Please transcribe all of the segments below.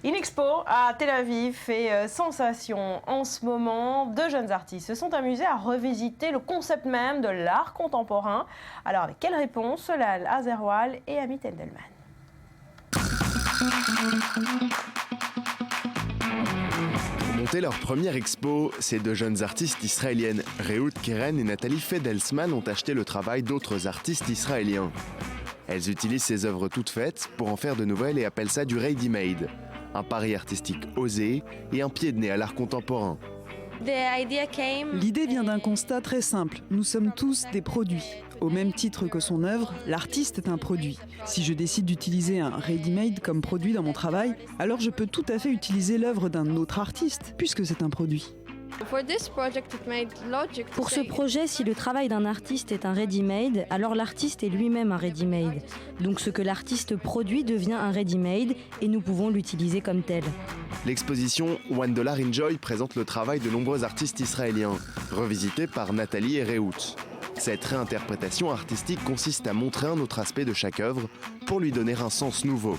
Inexpo à Tel Aviv fait sensation en ce moment. Deux jeunes artistes se sont amusés à revisiter le concept même de l'art contemporain. Alors avec quelle réponse? Solal Azerwal et Amit Endelman. Pour monter leur première expo, ces deux jeunes artistes israéliennes, Rehout Keren et Nathalie Fedelsman, ont acheté le travail d'autres artistes israéliens. Elles utilisent ces œuvres toutes faites pour en faire de nouvelles et appellent ça du ready-made. Un pari artistique osé et un pied de nez à l'art contemporain. L'idée vient d'un constat très simple. Nous sommes tous des produits. Au même titre que son œuvre, l'artiste est un produit. Si je décide d'utiliser un ready-made comme produit dans mon travail, alors je peux tout à fait utiliser l'œuvre d'un autre artiste, puisque c'est un produit. Pour ce projet, si le travail d'un artiste est un ready-made, alors l'artiste est lui-même un ready-made. Donc ce que l'artiste produit devient un ready-made et nous pouvons l'utiliser comme tel. L'exposition $1 Enjoy présente le travail de nombreux artistes israéliens, revisités par Nathalie et Rehout. Cette réinterprétation artistique consiste à montrer un autre aspect de chaque œuvre pour lui donner un sens nouveau.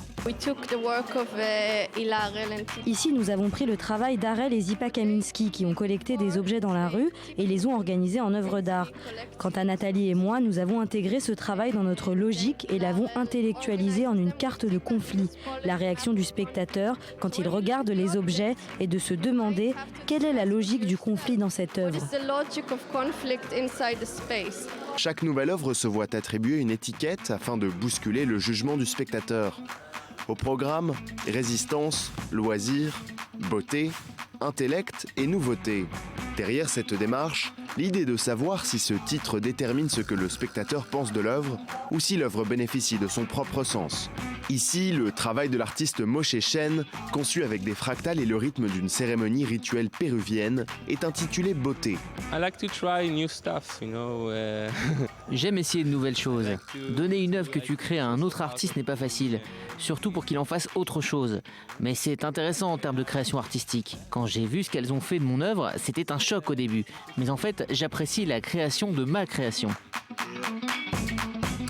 Ici, nous avons pris le travail d'Arel et Zipa Kaminski qui ont collecté des objets dans la rue et les ont organisés en œuvres d'art. Quant à Nathalie et moi, nous avons intégré ce travail dans notre logique et l'avons intellectualisé en une carte de conflit. La réaction du spectateur quand il regarde les objets est de se demander quelle est la logique du conflit dans cette œuvre. Chaque nouvelle œuvre se voit attribuer une étiquette afin de bousculer le jugement du spectateur. Au programme, résistance, loisirs, beauté, intellect et nouveauté. Derrière cette démarche, l'idée de savoir si ce titre détermine ce que le spectateur pense de l'œuvre ou si l'œuvre bénéficie de son propre sens. Ici, le travail de l'artiste Moshe Chen, conçu avec des fractales et le rythme d'une cérémonie rituelle péruvienne, est intitulé Beauté. J'aime essayer de nouvelles choses. Donner une œuvre que tu crées à un autre artiste n'est pas facile, surtout pour qu'il en fasse autre chose. Mais c'est intéressant en termes de création artistique. Quand j'ai vu ce qu'elles ont fait de mon œuvre, c'était un choc au début. Mais en fait, j'apprécie la création de ma création.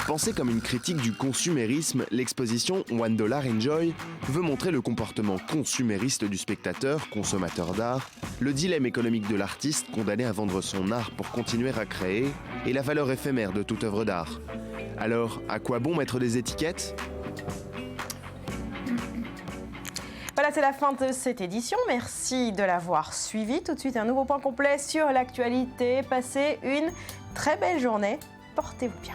Pensée comme une critique du consumérisme, l'exposition $1 Enjoy veut montrer le comportement consumériste du spectateur, consommateur d'art, le dilemme économique de l'artiste condamné à vendre son art pour continuer à créer et la valeur éphémère de toute œuvre d'art. Alors, à quoi bon mettre des étiquettes ? Voilà, c'est la fin de cette édition. Merci de l'avoir suivi. Tout de suite, un nouveau point complet sur l'actualité. Passez une très belle journée. Portez-vous bien.